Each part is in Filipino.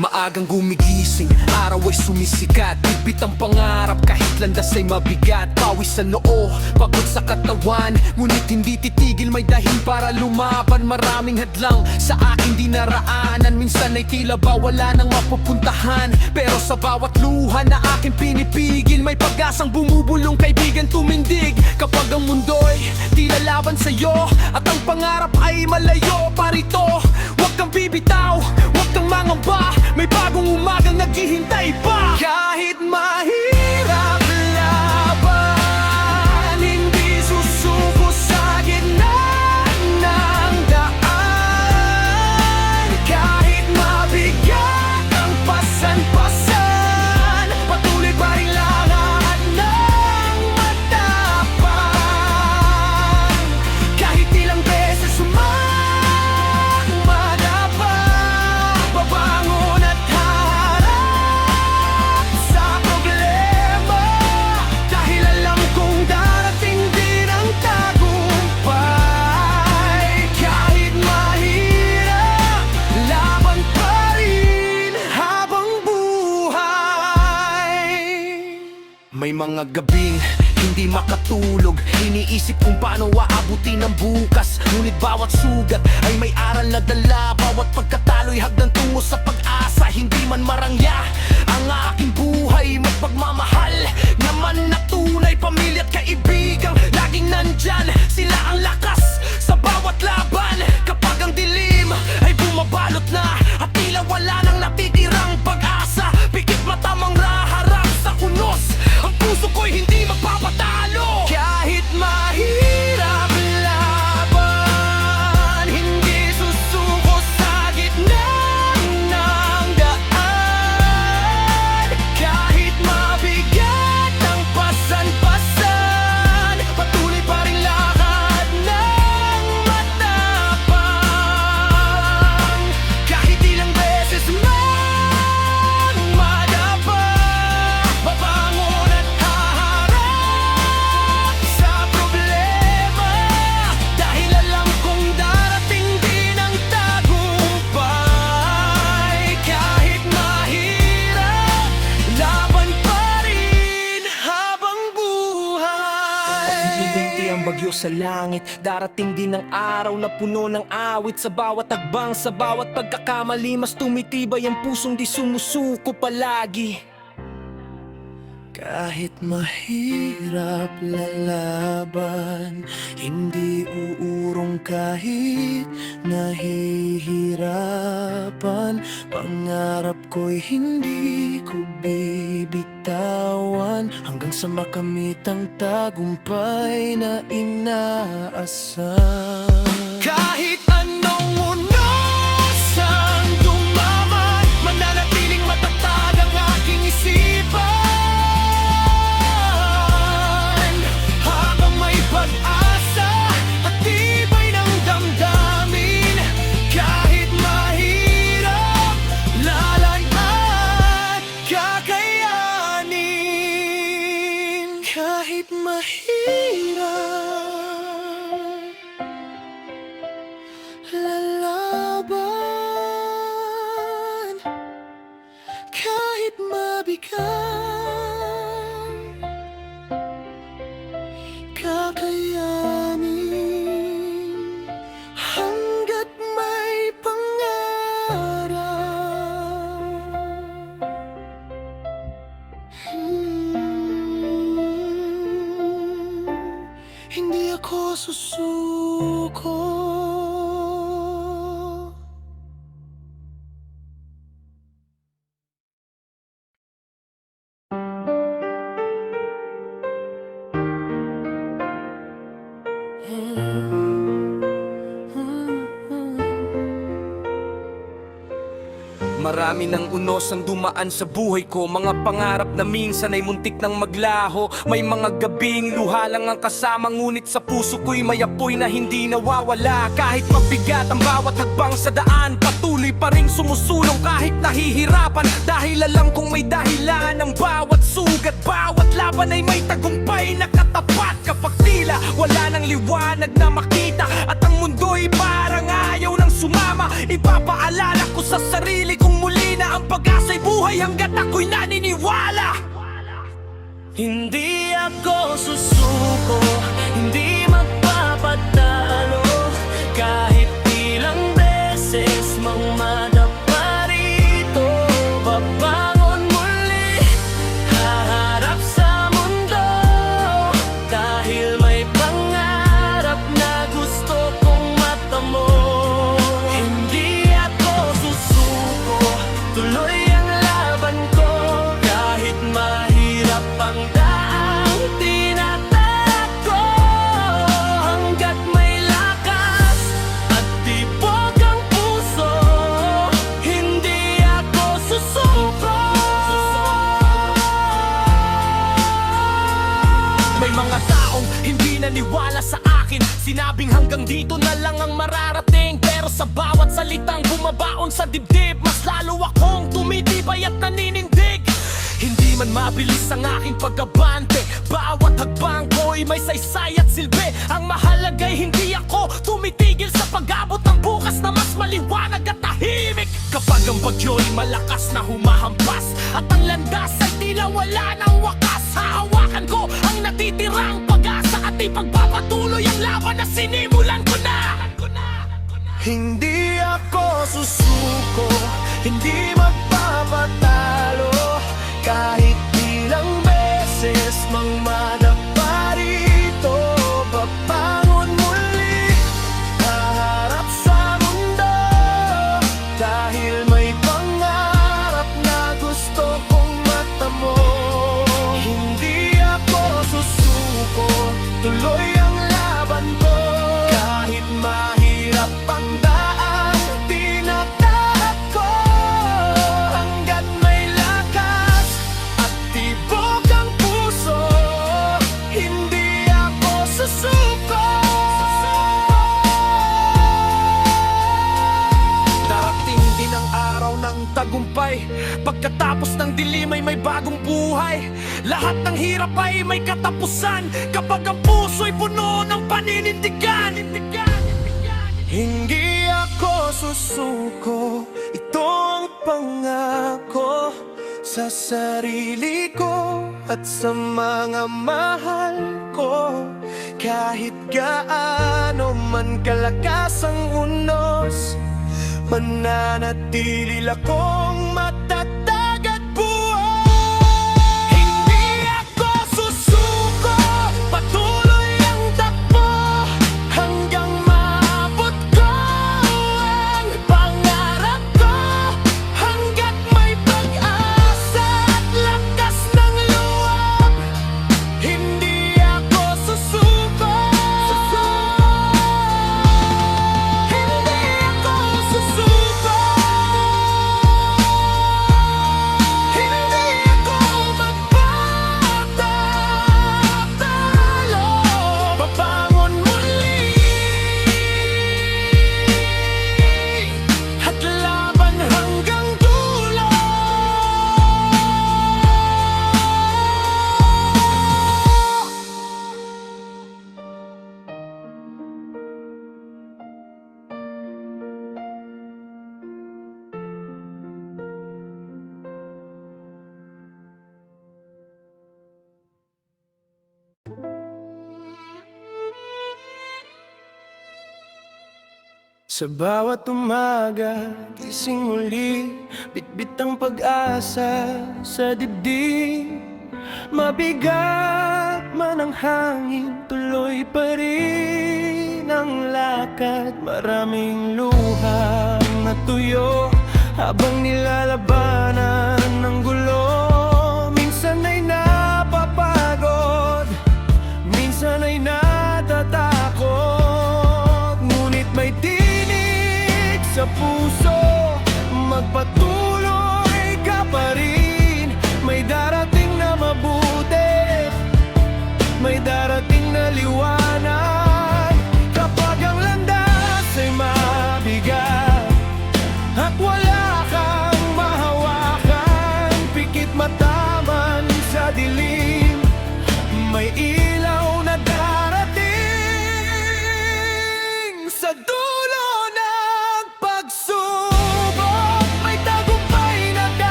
Maagang gumigising, araw ay sumisikat. Bibit ang pangarap kahit landas ay mabigat. Pawis sa noo, pagod sa katawan, ngunit hindi titigil, may dahin para lumaban. Maraming hadlang sa aking dinaraanan, minsan ay tila ba wala nang mapupuntahan. Pero sa bawat luha na aking pinipigil, may pag-asang bumubulong, kaibigan tumindig. Kapag ang mundo'y tila laban sa'yo, at ang pangarap ay malayo pa rito, huwag kang bibitaw, huwag kang mangamba, may bagong umagang naghihintay pa. Kahit mahirap laban, hindi susuko sa gitna ng daan. Kahit mabigat ang pasan-pasan, patuloy pa rin lahat ng matapang. Kahit ilang beses madapa, babangon at harap sa problema, dahil alam kong darating din ang tagumpay. Kahit mahirap, laban pa rin habang buhay. May mga gabing hindi makatulog, iniisip kung paano aabutin ang bukas. Ngunit bawat sugat ay may aral na dala, bawat pagkatalo'y hagdan tungo sa pag-asa. Hindi man marangya ang aking buhay, magpagmamahal naman na tunay. Pamilya at kaibigang laging nandyan, sila ang lakas sa bawat laban. Kapag ang dilim ay bumabalot na at tila wala nang natitirang pag-asa, pikit matamang raharap sa kunos, ang puso ko'y hindi magpapatalo. Kahit mahirap laban, hindi susuko sa gitna ng daan. Kahit mabigat ang pasan-pasan, patuloy pa rin lakad ng matapang. Kahit ilang beses madapa, babangon at haharap sa problema, dahil alam kong darating din ang tagumpay. Kahit mahirap, laban pa rin habang buhay. Hihinti ang bagyo sa langit, darating din ang araw na puno ng awit. Sa bawat tagbang, sa bawat pagkakamali, mas tumitibay ang pusong di sumusuko palagi. Kahit mahirap lalaban, hindi uurong kahit nahihirapan. Pangarap ko'y hindi ko bibitawan, hanggang sa makamit ang tagumpay na inaasahan. Kahit anong unos ang dumaman, mananatiling matatag ang aking isipan. Habang may pag-asa at tibay ng damdamin, kahit mahirap, lalan at kakayanin. Kahit mahirap, lalaban. Kahit mabigat, kakayanin. Hanggat may pangarap, hindi ako susuko. Marami ng unos ang dumaan sa buhay ko, mga pangarap na minsan ay muntik nang maglaho. May mga gabing luha lang ang kasama, ngunit sa puso ko'y may apoy na hindi nawawala. Kahit mabigat ang bawat hagbang sa daan, patuloy pa rin sumusulong kahit nahihirapan. Dahil alam kong may dahilan ang bawat sugat, bawat laban ay may tagumpay na katapat. Kapag tila wala nang liwanag na makita at ang mundo'y parang ayaw nang sumama, ipapaalala ko sa sarili kong muli na ang buhay hanggat ako'y naniniwala. Hindi ako susuko, hindi magpapatalo, kahit ilang beses mang madapa rito. Babangon muli, haharap sa mundo, dahil may pangarap na gusto kong matamo. Hindi ako susuko, tuloy ang laban ko, kahit mahirap ang daang tinatak ko. Hanggat may lakas at tibok ang puso, hindi ako susuko. May mga taong hindi naniwala sa akin, sinabing hanggang dito na lang ang mararating. Pero sa bawat salitang bumabaon sa dibdib, mas lalo akong tumitibay at naninindig. Hindi man mabilis ang aking pagkabante, bawat hagbang ko'y may saysay at silbi. Ang mahalaga'y hindi ako tumitigil sa pag-abot ng bukas na mas maliwanag at tahimik. Kapag ang bagyo'y malakas na humahampas at ang landas ay tila wala ng wakas, hahawakan ko ang natitirang pag-asa at ipagpapatuloy ang laban na sinimulan ko na. Hindi ako susuko, hindi magpapatalo, kahit ilang beses mang madapa rito. Babangon muli, haharap sa mundo, dahil may pangarap na gusto kong matamo. Hindi ako susuko, tuloy ang laban ko, kahit mahirap ang daan tinatahak ko. Hanggat may lakas at tibok ang puso, hindi ako susuko. Darating din ang araw ng tagumpay, pagkatapos ng dilim ay may bagong buhay. Lahat ng hirap ay may katapusan, kapag ang puso'y puno ng paninindigan. Hindi ako susuko, ito ang pangako sa sarili ko at sa mga mahal ko. Kahit gaano man kalakas ang unos, mananatili akong matatag at buhay. Hindi ako susuko, patuloy ang takbo, hanggang maabot ko ang pangarap ko. Hanggat may pag-asa at lakas ng loob, hindi ako susuko. Hindi ako susuko, hindi ako magpapatalo. Babangon muli at laban hanggang dulo. Sa bawat umaga, gising muli, bitbit ang pag-asa sa dibdib. Mabigat man ang hangin, tuloy pa rin ang lakad. Maraming luha natuyo habang nilalabanan ng gulo. Minsan ay napapagod, minsan ay natatakot, ngunit may tinig sa puso, magpatuloy ka pa rin. May darating na mabuti, may darating na liwanag. Kapag ang landas ay mabigat at wala kang mahawakan, pikit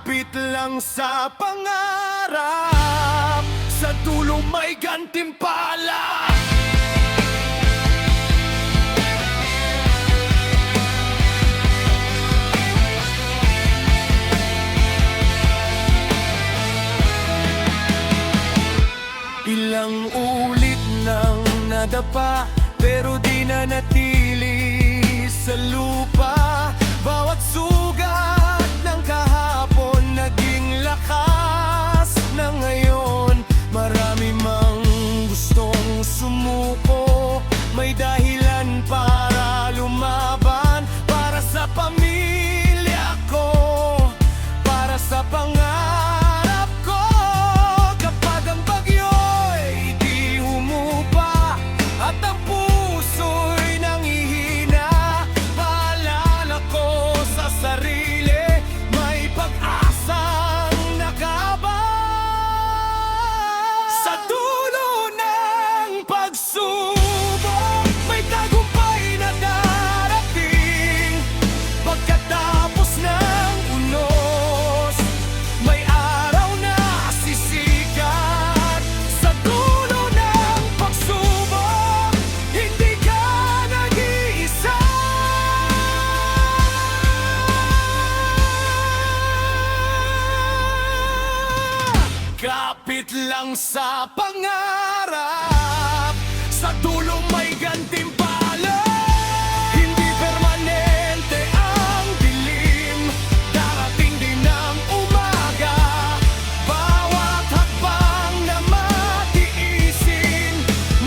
Kapit lang sa pangarap, sa dulo may gantimpala. Ilang ulit nang nadapa, pero di na natili sa lupa. Bawat sugat ng kahapon naging lakas na ngayon. Marami mang gustong sumuko, may dahilan para lumaban. Para sa pamilya ko, para sa pangarap ko. Kapag ang bagyo'y di humupa at ang puso'y nangihina, paalala ko sa sarili, may pag-asang nakaabang. Sa dulo ng pagsubok, may tagumpay na darating. Pagkatapos ng unos, may araw na sisikat. Sa dulo ng pagsubok, hindi ka nag-iisa. Kapit lang sa pangarap, sa dulo may gantimpala. Hindi permanente ang dilim, darating din ang umaga. Bawat hakbang na matiisin,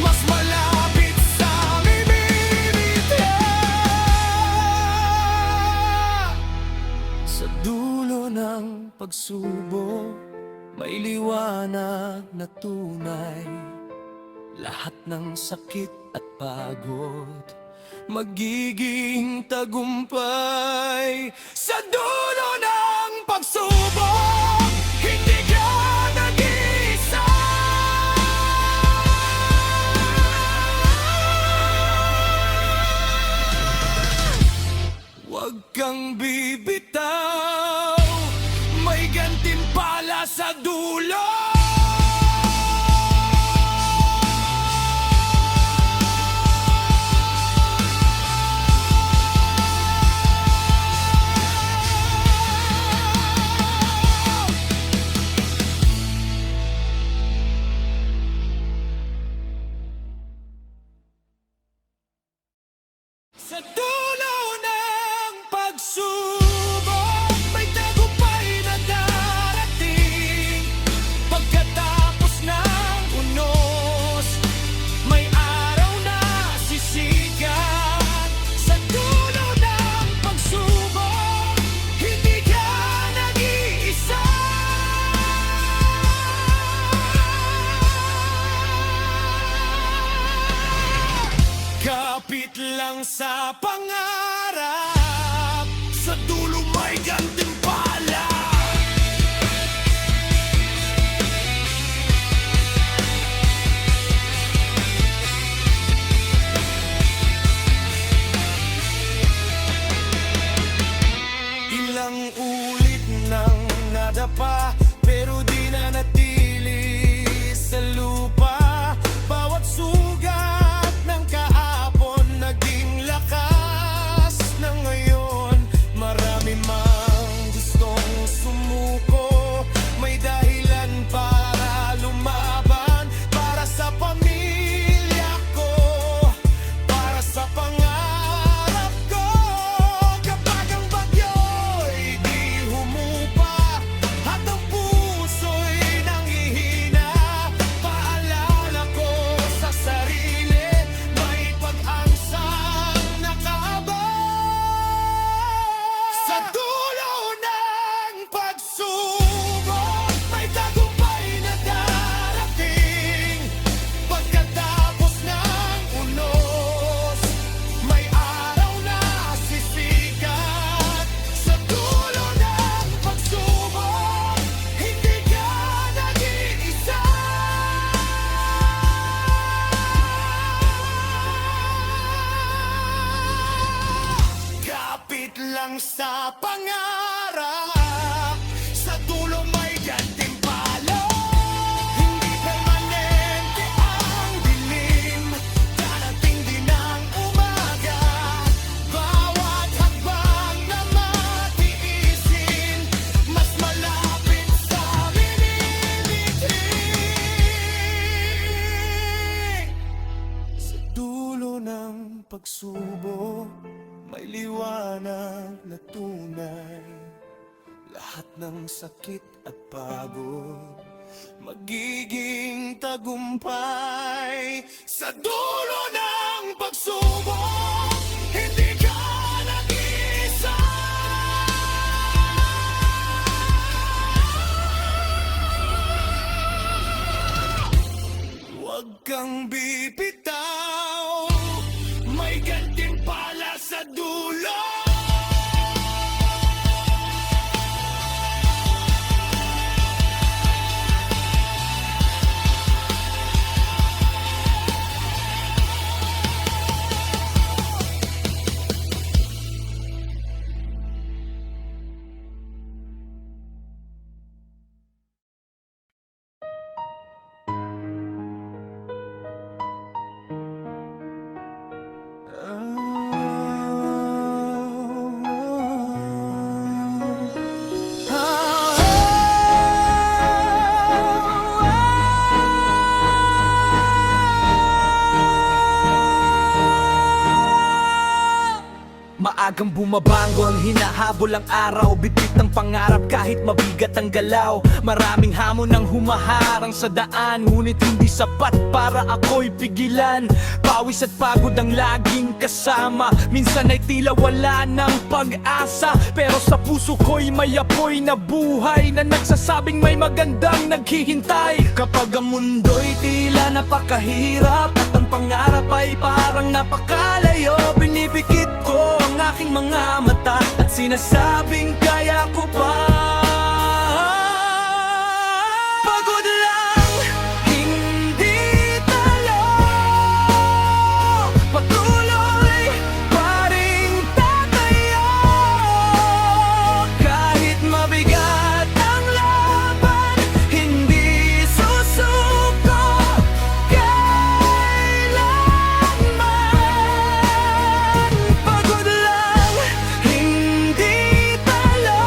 mas malapit sa mimimita. Sa dulo ng pagsubok, may liwanag na tunay. Lahat ng sakit at pagod magiging tagumpay. Sa dulo ng pagsubok, hindi ka nag-iisa. Huwag kang bibitaw, may gantimpala sa dulo. Sa dulo ng pagsubok, may tagumpay na darating. Pagkatapos ng unos, may araw na sisikat. Sa dulo ng pagsubok, hindi ka nag-iisa. Kapit lang sa pangarap, sa dulo may gantimpala. Ilang ulit nang nadapa, pero di na natili sa lupa. Bawat sugat ng kahapon naging lakas na ngayon. Marami mang gustong sumuko, may dahilan para lumaban. Para sa pamilya ko, para sa pangarap ko. Kapag ang bagyo'y di humupa at ang puso'y nangihina, paalala ko sa sarili, may pag-angsang nakaabang. Sa dulo ng pagsubok, may tagumpay na darating. Pagkatapos ng unos, may araw na sisikat. Sa dulo ng pagsubok, hindi ka nag-iisa. Kapit lang sa pangarap, sa liwanag na tunay. Lahat ng sakit at pagod magiging tagumpay. Sa dulo ng pagsubok, hindi ka nag-iisa. Huwag kang bibitaw, may gantimpala sa dulo. Maagang bumabangon, hinahabol ang araw. Bitbit ng pangarap kahit mabigat ang galaw. Maraming hamon ang humaharang sa daan, ngunit hindi sapat para ako'y pigilan. Pawis at pagod ang laging kasama, minsan ay tila wala ng pag-asa. Pero sa puso ko'y may apoy na buhay, na nagsasabing may magandang naghihintay. Kapag ang mundo'y tila napakahirap at ang pangarap ay parang napakalayo, binibigit ko ang aking mga mata at sinasabing kaya ko pa. Pagod lang, hindi talo, patuloy pa ring tatayo. Kahit mabigat ang laban, hindi susuko kailanman. Pagod lang, hindi talo,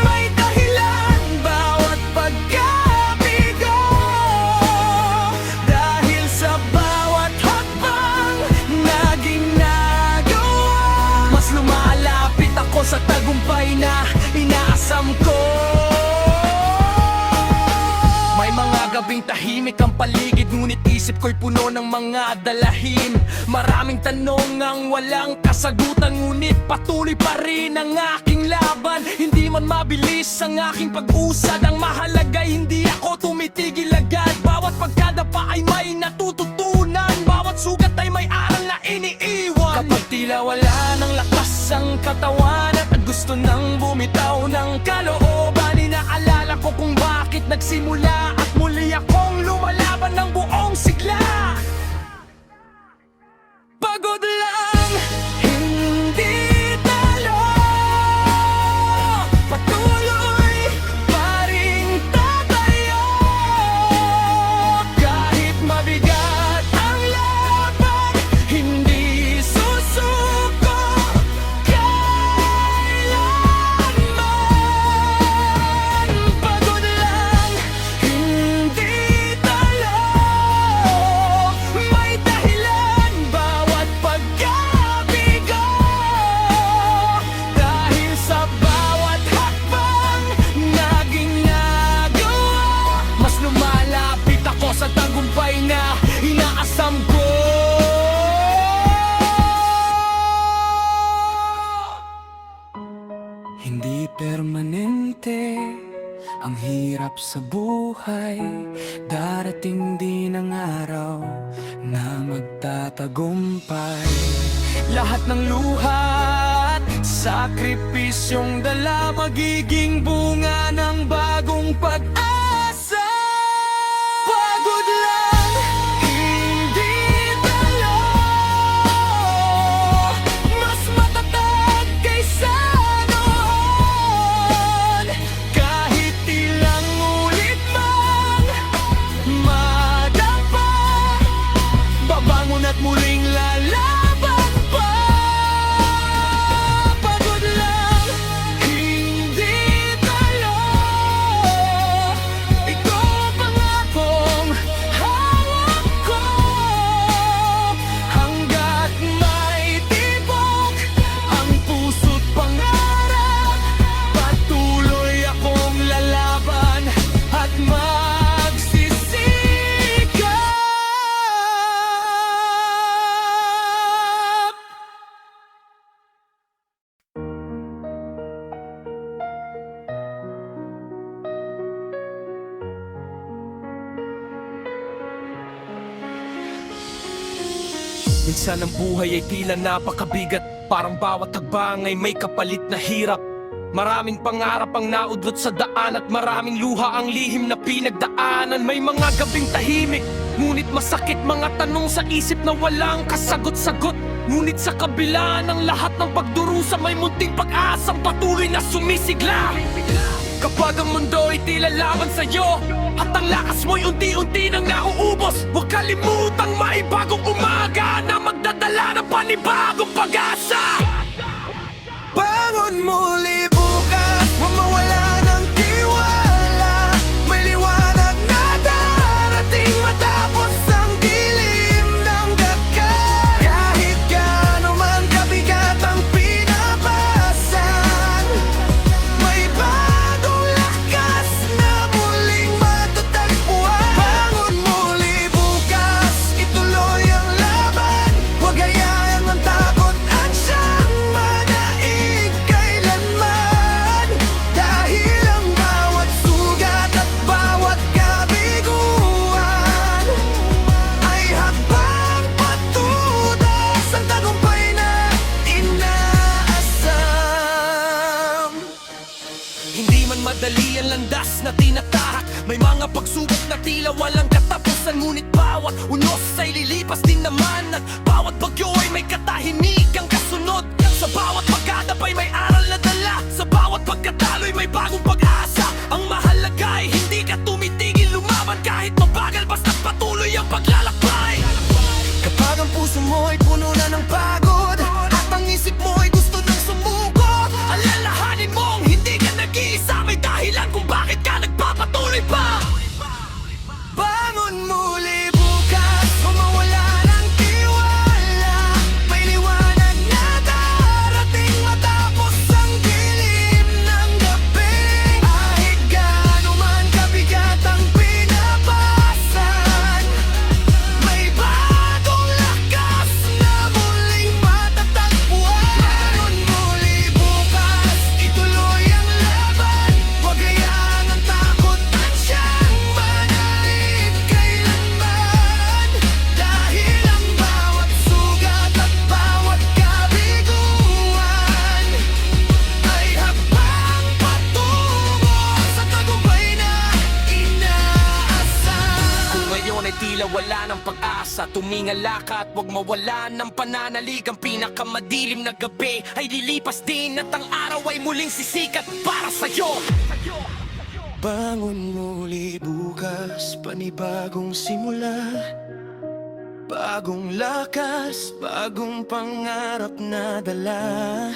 may dahilan bawat pagkabigo. Dahil sa bawat hakbang na ginagawa, mas lumalapit ako sa tagumpay na inaasam ko. May mga gabing tahimik ang paligid, ngunit isip ko'y puno ng mga dalahin. Maraming tanong ang walang kasagutan, ngunit patuloy pa rin ang aking laban. Hindi man mabilis ang aking pag-usad, ang mahalaga'y hindi ako tumitigil agad. Bawat pagkadapa ay may natututunan, bawat sugat ay may aral na iniiwan. Kapag tila wala ng lakas ang katawan at gusto nang bumitaw ng kalooban, inaalala ko kung bakit nagsimula at muli akong lumalaban ng buong sigla. Pagod lang, hindi talo, patuloy pa ring tatayo. Kahit mabigat ang laban, hindi susuko kailanman. Pagod lang, hindi talo, may dahilan bawat pagkabigo. Dahil sa bawat hakbang na ginagawa, mas lumalapit ako sa tagumpay na inaasam ko. Hindi permanente ang hirap sa buhay, darating din ang araw na magtatagumpay. Lahat ng luha at sakripisyong dala, magiging bunga ng bagong pag-asa. Pagod lang, hindi talo, mas matatag kaysa noon. Kahit ilang ulit man madapa, babangon at muling lalaban pa. Pagod lang, hindi talo, Minsan ang buhay ay tila napakabigat, parang bawat hakbang ay may kapalit na hirap. Maraming pangarap ang naudlot sa daan at maraming luha ang lihim na pinagdaanan. May mga gabing tahimik, ngunit masakit, mga tanong sa isip na walang kasagot-sagot. Ngunit sa kabila ng lahat ng pagdurusa, may munting pag-asang patuloy na sumisigla. Kapag ang mundo ay tila laban sa'yo at ang lakas mo'y unti-unti nang nauubos, huwag kalimutang may bagong umaga na magdadala ng panibagong pag-asa. Bangon muli bukas, huwag mawala ng tiwala. May liwanag na darating matapos ang dilim ng dagat. Kahit gaano man kabigat ang pinapasan, may bagong lakas na muling matatagpuan. Bangon muli bukas, ituloy ang laban. Huwag hayaan ang takot at siyang manaig kailanman. Dahil ang bawat sugat at bawat kabiguan ay hakbang patungo sa tagumpay na inaasam. Hindi man madali ang landas na tinatahak, may mga pagsubok na tila walang katapusan. Ngunit bawat unos ay lilipas din naman, at bawat bagyo ay may katahimikang kasunod. Sa bawat pagkadapay may aral na dala, sa bawat pagkatalo'y may bagong pag-asa. Ang mahalaga ay hindi ka tumitigil lumaban, kahit mabagal basta't patuloy ang paglalakbay. Kapag ang puso mo ay puno na ng pagod at ang isip mo ay gusto nang sumuko, alalahanin mong hindi ka nag-iisa, may dahilan kung bakit ka nagpapatuloy pa. Bangon muli bukas, huwag mawala ng tiwala. May liwanag na darating matapos ang dilim ng gabi. Kahit gaano man kabigat ang pinapasan, may bagong lakas na muling matatagpuan. Bangon muli bukas, ituloy ang laban. Huwag hayaan ang takot at siyang manaig kailanman. Dahil ang bawat sugat at bawat kabiguan ay hakbang patungo sa tagumpay na inaasam. Kung ngayon ay tila wala ng pag-asa, tumingala ka at huwag mawala ng pananalig. Ang pinakamadilim na gabi ay lilipas din at ang araw ay muling sisikat para sa'yo. Bangon muli bukas, panibagong simula. Bagong lakas, bagong pangarap na dala.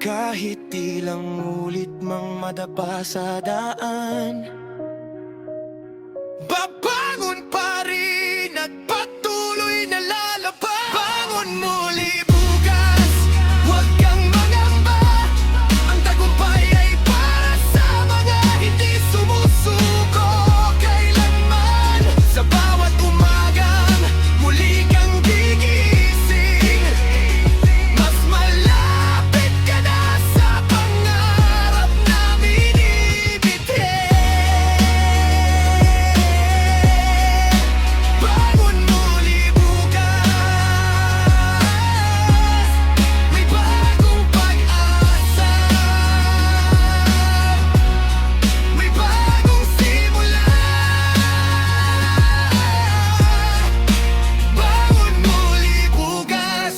Kahit ilang ulit mang madapa sa daan, babangon pa rin at patuloy na lalaban. Bangon muli bukas, huwag kang mangamba. Ang tagumpay ay para sa mga hindi sumusuko kailanman. Sa bawat umagang muli kang gigising, mas malapit ka na sa pangarap na binibigay. Bangon muli bukas, may bagong pag-asa, may bagong simula. Bangon muli bukas.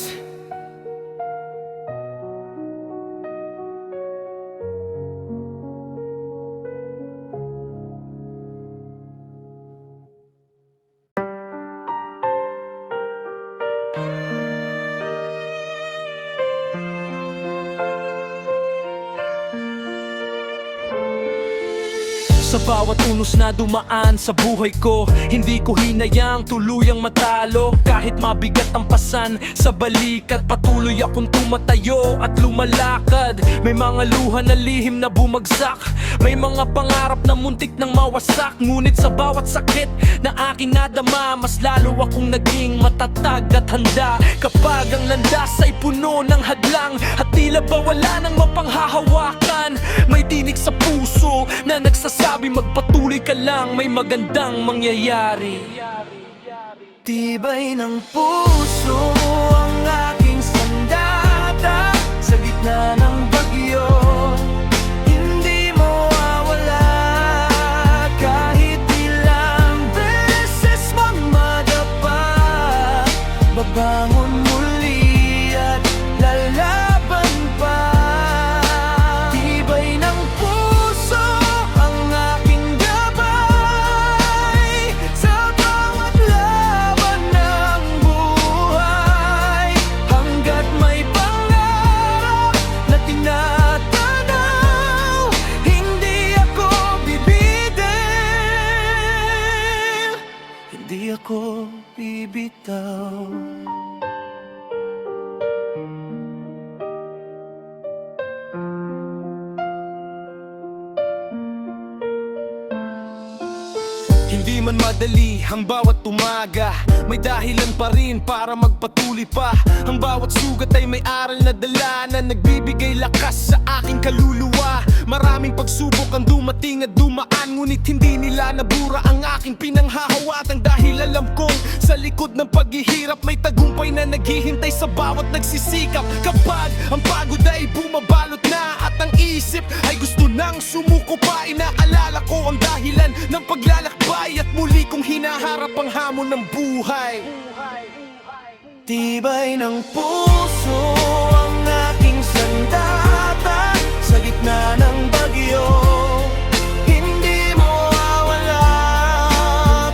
Sa bawat unos na dumaan sa buhay ko, hindi ko hinayang tuluyang matalo. Kahit mabigat ang pasan sa balikat, patuloy akong tumatayo at lumalakad. May mga luha na lihim na bumagsak, may mga pangarap na muntik nang mawasak. Ngunit sa bawat sakit na aking nadama, mas lalo akong naging matatag at handa. Kapag ang landas ay puno ng hadlang at tila ba wala nang mapanghahawakan, may tinig sa puso na nagsasabi magpatuloy ka lang, may magandang mangyayari. Tibay ng puso ang aking sandata sa gitna ng bagyo. Hindi mawawala kahit ilang beses mang madapa. Babangon muli at lalaban pa. Tibay ng puso ang aking gabay sa bawat laban ng buhay. Hanggat may pangarap na tinatanaw, hindi ako bibigil, hindi ako bibitaw. Hindi man madali ang bawat umaga, may dahilan pa rin para magpatuloy pa. Ang bawat sugat ay may aral na dala na nagbibigay lakas sa aking kaluluwa. Maraming pagsubok ang dumating at dumaan, ngunit hindi nila nabura ang aking pinanghahawatan. Dahil alam kong sa likod ng paghihirap may tagumpay na naghihintay sa bawat nagsisikap. Kapag ang pagod ay bumabalot na at ang isip ay gusto nang sumuko pa, inaalala ko ang dahilan ng paglalakbay at muli kong hinaharap ang hamon ng buhay. Tibay ng puso ang aking sandata sa gitna ng bagyo. Hindi mawawala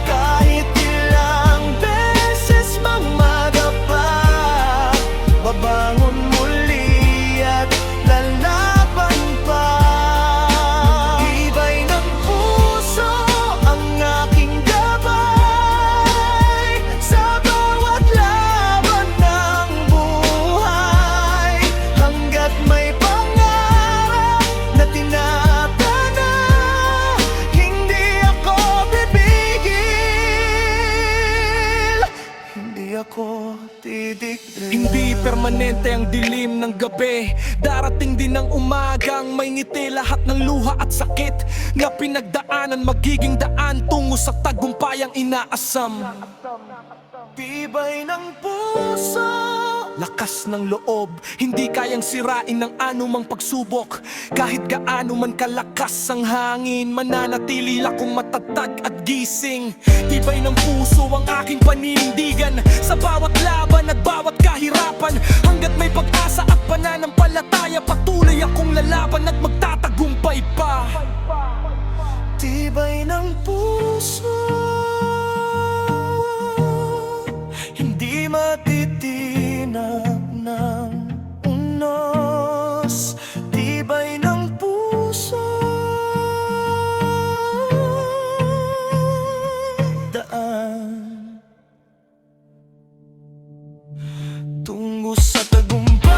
kahit ilang beses mang madapa. Babangon muli at lalaban pa. Tibay ng puso ang aking gabay sa bawat laban ng buhay. Hanggat may pangarap na tinatanaw, hindi ako bibigil, hindi ako titigil. Hindi permanente ang dilim ng gabi, darating din ang umagang may ngiti. Lahat ng luha at sakit na pinagdaanan magiging daan tungo sa tagumpay ang inaasam. Tibay ng puso, lakas ng loob, hindi kayang sirain ng anumang pagsubok. Kahit gaano man kalakas ang hangin, mananatili akong matatag at gising. Tibay ng puso ang aking paninindigan sa bawat laban at bawat kahirapan. Hanggat may pag-asa at pananampalataya, patuloy akong lalaban at magtatagumpay pa. Tibay ng puso, hindi matitinag ng unos. Tibay ng puso, daan tungo sa tagumpay.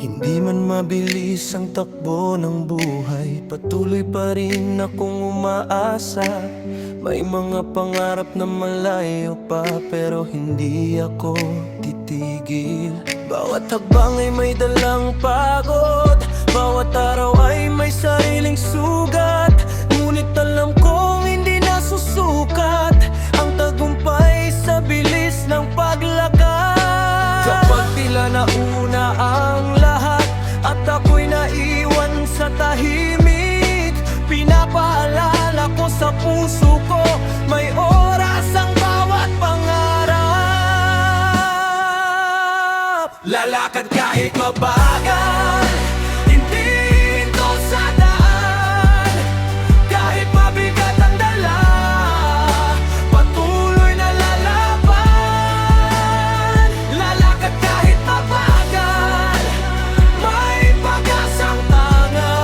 Hindi man mabilis ang takbo ng buhay, patuloy pa rin akong umaasa. May mga pangarap na malayo pa, pero hindi ako titigil. Bawat hakbang ay may dalang pagod, bawat araw ay may sariling sugat. Ngunit alam kong hindi nasusukat ang tagumpay sa bilis ng paglakad. Kapag tila nauna ang lahat at ako'y naiwan sa tahimik, pinapaalala ko sa puso ko, may oras ang bawat pangarap. Lalakad kahit mabagal, hindi hinto sa daan. Kahit mabigat ang dala, patuloy na lalaban. Lalakad kahit mabagal, may pag-asang tanga.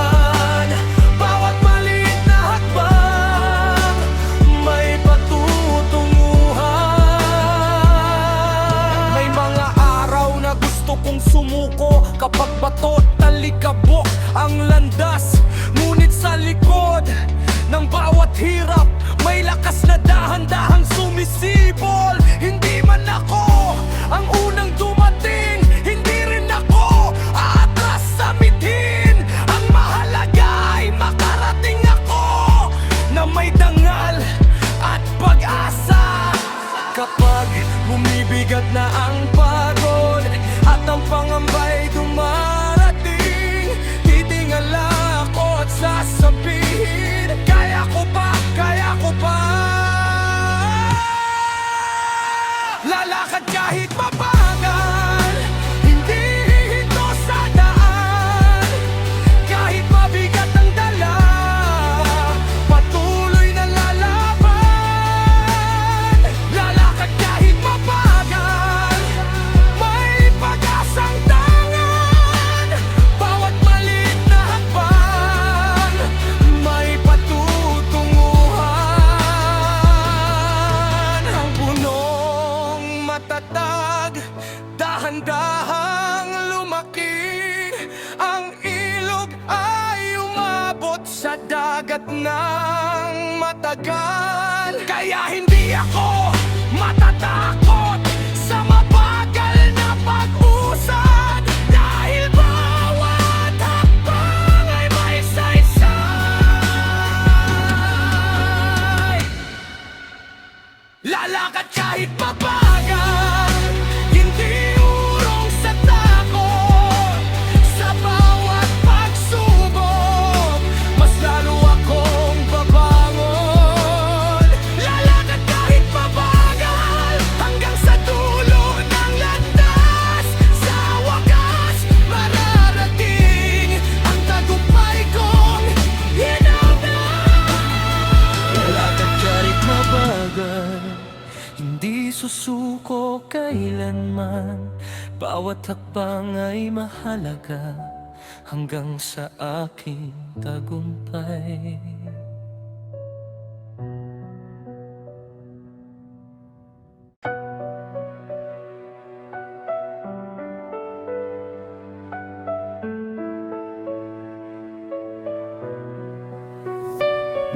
bato, talikabok ang landas. Ngunit sa likod ng bawat hirap, may lakas na dahan-dahang sumisibol. Hindi man ako ang unang dumating, hindi rin ako aatras sa mithin. Ang mahalaga ay makarating ako na may dangal at pag-asa. Kapag bumibigat na ang pagod at ang pangambay dumarating, titingala ako at sasabihin, kaya ko pa, kaya ko pa. Lalakad kahit mabagal, hindi hihinto sa daan. Kahit mabigat ang dala, patuloy na lalaban. Lalakad kahit mabagal, may pag-asang tangan. Bawat maliit na hakbang, may patutunguhan. Ang punong matatag, dahan-dahang lumaki. Ang ilog ay umabot sa dagat ng matagal. Kaya hindi ako matatakot sa mabagal na pag-usad, dahil bawat hakbang ay may saysay. Lalakad kahit mabagal, hindi urong sa takot. Sa bawat pagsubok, mas lalo akong babangon. Lalakad kahit mabagal, hanggang sa dulo ng landas. Sa wakas, mararating ang tagumpay kong hinanap. Lalakad kahit mabagal, hindi susuko kailanman. Bawat hakbang ay mahalaga, hanggang sa aking tagumpay.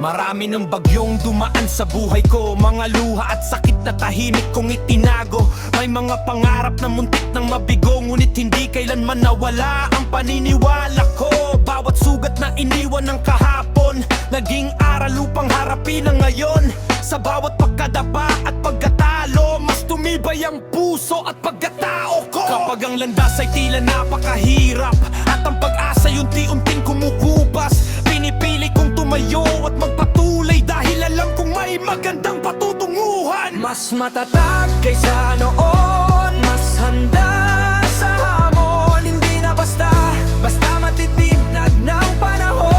Marami ng bagyong dumaan sa buhay ko, mga luha at sakit na tahimik kong itinago. May mga pangarap na muntik ng mabigo, ngunit hindi kailanman nawala ang paniniwala ko. Bawat sugat na iniwan ng kahapon, naging aral upang harapin ang ngayon. Sa bawat pagkadapa at pagkatalo, mas tumibay ang puso at pagkatao ko. Kapag ang landas ay tila napakahirap at ang pag-asa unti-unting kumukupas, pinipili kong tumayo at magpatuloy, dahil alam kong may magandang patutunguhan. Mas matatag kaysa noon, mas handa sa hamon. Hindi na basta matitinag ng panahon.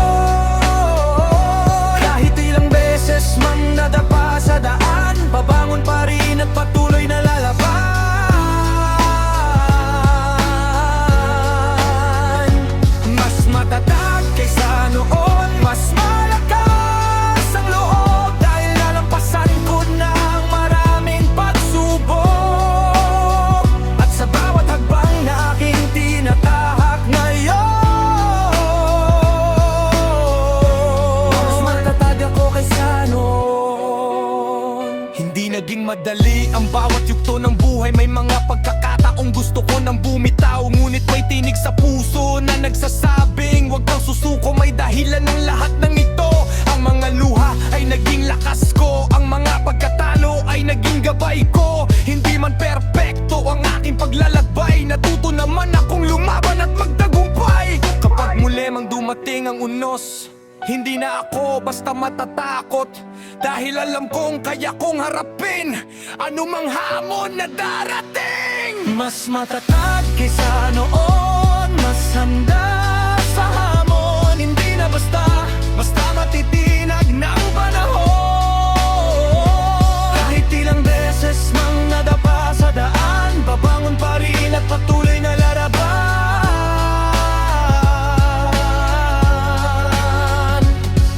Kahit ilang beses man nadapa sa daan, babangon pa rin at patuloy na lalaban. Mas matatag kaysa noon, mas malakas ang loob, dahil nalampasan ko na ang maraming pagsubok. At sa bawat hagbang na aking tinatahak ngayon, mas matatag ako kaysa noon. Hindi naging madali ang bawat yugto ng buhay. May mga pagkakataong gusto ko nang bumitaw, ngunit may tinig sa puso na nagsasabing, huwag kang susuko, may dahilan ng lahat ng ito. Ang mga luha ay naging lakas ko, ang mga pagkatalo ay naging gabay ko. Hindi man perpekto ang aking paglalakbay, natuto naman akong lumaban at magtagumpay. Kapag muli mang dumating ang unos, hindi na ako basta matatakot, dahil alam kong kaya kong harapin anumang hamon na darating. Mas matatag kaysa noon, mas handa sa hamon. Hindi na basta matitinag ng panahon. Kahit ilang beses mang nadapa sa daan, babangon pa rin at patuloy na laraban.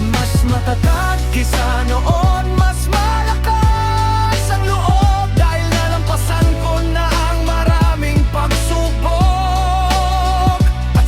Mas matatag kaysa noon, mas malakas ang loob, dahil nalampasan ko na ang maraming pagsubok. At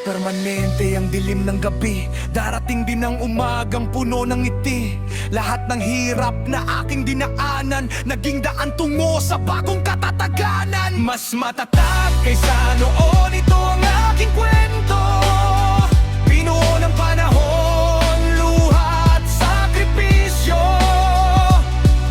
Permanente ang dilim ng gabi, darating din ang umagang puno ng ngiti. Lahat ng hirap na aking dinaanan, naging daan tungo sa bagong katataganan. Mas matatag kaysa noon, ito ang aking kwento. Pinuo ng panahon, luha at sakripisyo.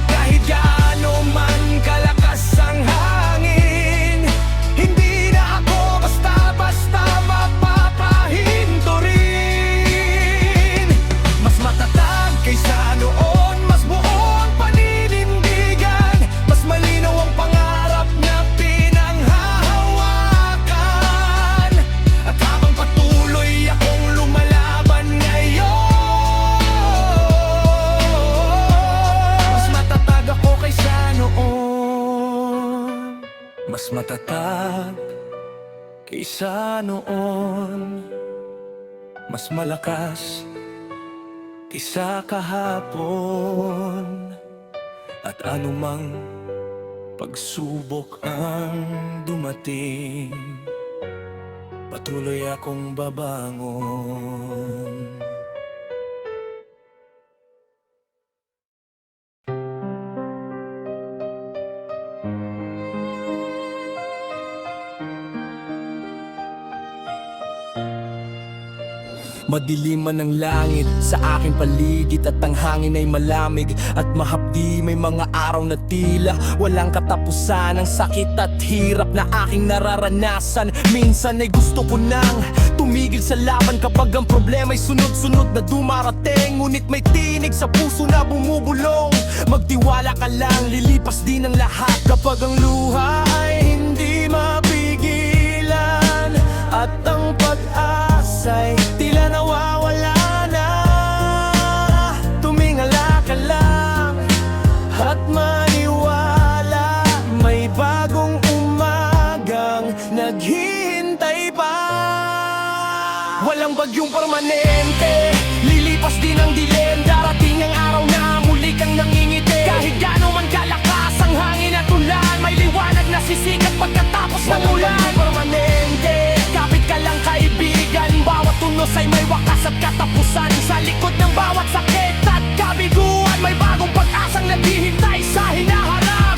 Kahit gaano man kalakas ang hangin, hindi na ako basta-basta mapapahinto rin. Mas matatag kaysa noon, mas buo ang paninindigan, mas malinaw ang pangarap na pinanghahawakan. At habang patuloy akong lumalaban ngayon, mas matatag ako kaysa noon. Mas matatag kaysa noon, mas malakas kaysa kahapon. At anumang pagsubok ang dumating, patuloy akong babangon. Madilim man ang langit sa aking paligid, at ang hangin ay malamig at mahapdi. May mga araw na tila walang katapusan, ang sakit at hirap na aking nararanasan. Minsan ay gusto ko nang tumigil sa laban kapag ang problema ay sunod-sunod na dumarating. Ngunit may tinig sa puso na bumubulong, magtiwala ka lang, lilipas din ang lahat. Kapag ang luha ay hindi mapigilan, at ang pag-asa'y tila nawawala na, tumingala ka lang at maniwala, may bagong umagang naghihintay pa. Walang bagyong permanente, lilipas din ang dilim, darating ang araw na muli kang nangingiti. Kahit gaano man kalakas ang hangin at ulan, may liwanag na sisikat pagkatapos ng ulan. Walang permanente, kapit ka lang kaibigan, bawat tunos ay may wakas at katapusan. Sa likod ng bawat sakit at kabiguan, may bagong pag-asang naghihintay sa hinaharap.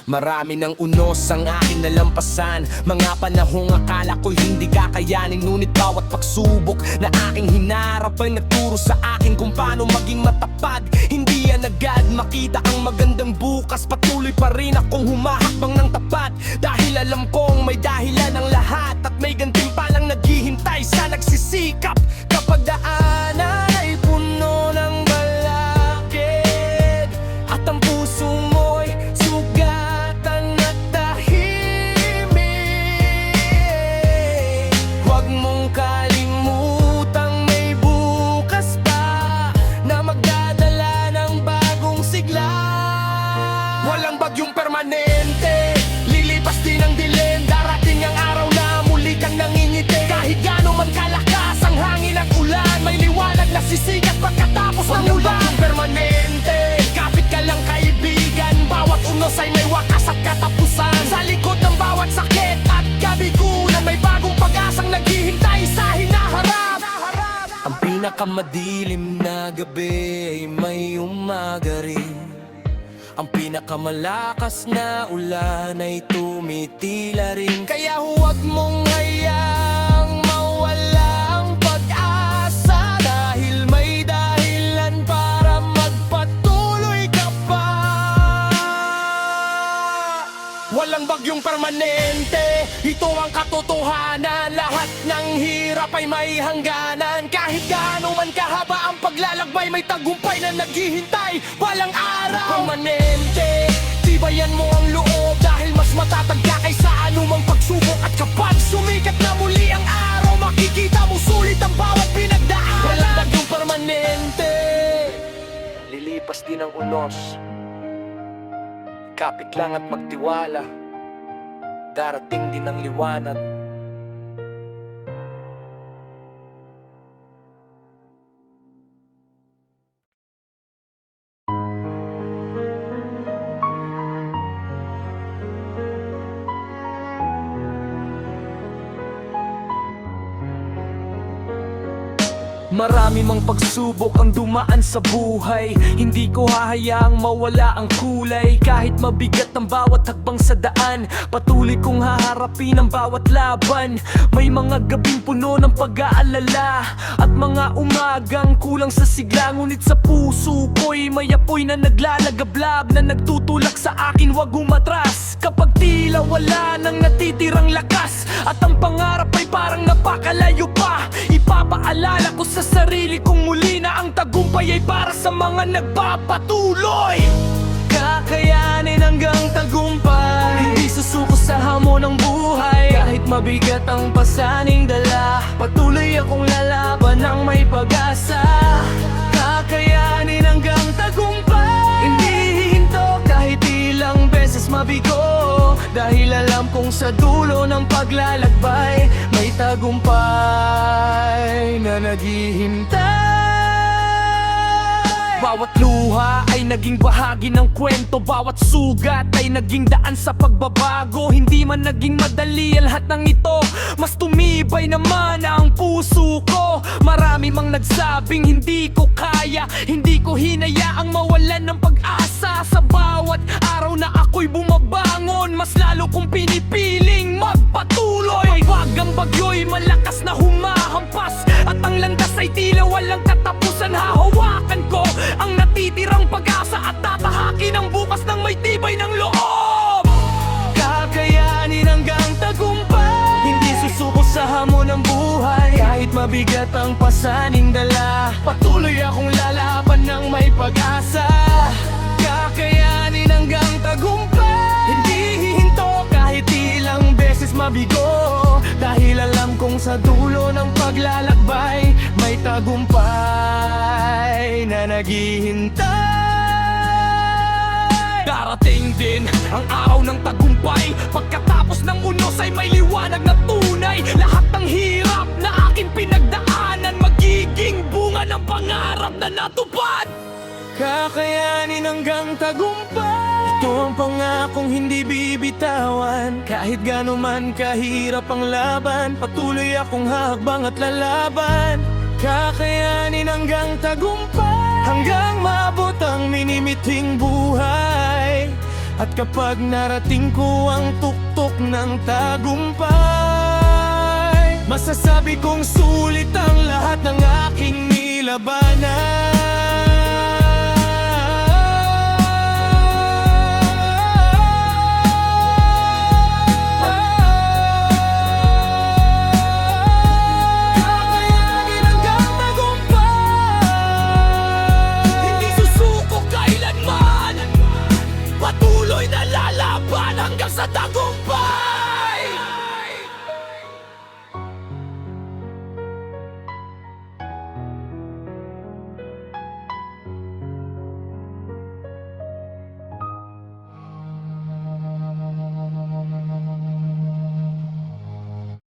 Marami ng unos ang aking nalampasan, mga panahong akala ko'y hindi kakayanin. Ngunit bawat pagsubok na aking hinarap ay nagturo sa akin kung paano maging matapad. Hindi yan agad makita ang magandang bukas, patuloy pa rin akong humahakbang ng tapat. Dahil alam kong may dahilan ang lahat, at may gantimpalang naghihintay sa nagsisikap. Kapag daanan ay puno ng balakid, at ang puso mo'y sugatan at tahimik, huwag mong kalimutang may bukas pa na magdadala ng bagong sigla. Walang bagyong permanente, lilipas din ang dilim, darating ang araw na muli kang nangingiti. Kahit gaano man kalakas ang hangin at ulan, may liwanag na sisikat pagkatapos ng ulan. Walang bagyong permanente, kapit ka lang kaibigan, bawat unos ay may wakas at katapusan. Sa likod ng bawat sakit at kabiguan, may bagong pag-asang naghihintay sa hinaharap. Ang pinakamadilim na gabi ay may umaga rin, ang pinakamalakas na ulan ay tumitila rin. Kaya huwag mong hayaang mawala ang pag-asa, dahil may dahilan para magpatuloy ka pa. Walang bagyong permanente, ito ang katotohanan. Lahat ng hirap ay may hangganan. Kahit gaano man kahaba ang paglalakbay, may tagumpay na naghihintay balang araw. Permanente, tibayan mo ang loob, dahil mas matatag ka kaysa anumang pagsubok. At kapag sumikat na muli ang araw, makikita mo sulit ang bawat pinagdaanan. Walang bagyong permanente, lilipas din ang unos, kapit lang at magtiwala, darating din ang liwanag. Marami mang pagsubok ang dumaan sa buhay, hindi ko hahayaang mawala ang kulay. Kahit mabigat ang bawat hakbang sa daan, patuloy kong haharapin ang bawat laban. May mga gabing puno ng pag-aalala at mga umagang kulang sa sigla. Ngunit sa puso ko'y may apoy na naglalagablab, na nagtutulak sa akin wag umatras. Kapag tila wala nang natitirang lakas at ang pangarap ay parang napakalayo pa, ipapaalala ko sa sarili kong muli na ang tagumpay ay para sa mga nagpapatuloy. Kakayanin hanggang tagumpay, hindi susuko sa hamon ng buhay. Kahit mabigat ang pasaning dala, patuloy akong lalaban ng may pag-asa. Kakayanin hanggang tagumpay, hindi hihinto kahit ilang beses mabigo. Dahil alam kong sa dulo ng paglalakbay may tagumpay na naghihintay. Bawat luha ay naging bahagi ng kwento, bawat sugat ay naging daan sa pagbabago. Hindi man naging madali ang lahat ng ito, mas tumibay naman ang puso ko. Marami mang nagsabing hindi ko kaya, hindi ko hinayaang mawalan ng pag-asa. Sa bawat araw na ako'y bumabangon, mas lalo kong pinipiling magpatuloy. Pag ang bagyo'y malakas na humahampas at ang landas ay tila walang katapusan, hahawakan ko ang natitirang pag-asa at tatahakin ang bukas ng may tibay ng loob. Kakayanin hanggang tagumpay, hindi susuko sa hamon ng buhay. Kahit mabigat ang pasaning dala, patuloy akong lalaban ng may pag-asa. Kakayanin hanggang tagumpay, hindi hihinto kahit ilang beses mabigo. Dahil alam kong sa dulo ng paglalakbay may tagumpay na naghihintay. Darating din ang araw ng tagumpay, pagkatapos ng unos ay may liwanag na tunay. Lahat ng hirap na aking pinagdaanan magiging bunga ng pangarap na natupad. Kakayanin hanggang tagumpay, ito ang pangakong hindi bibitawan. Kahit gaano man kahirap ang laban, patuloy akong hakbang at lalaban. Kakayanin hanggang tagumpay, hanggang maabot ang minimiting buhay. At kapag narating ko ang tuktok ng tagumpay, masasabi kong sulit ang lahat ng aking nilabanan. Sa tagumpay.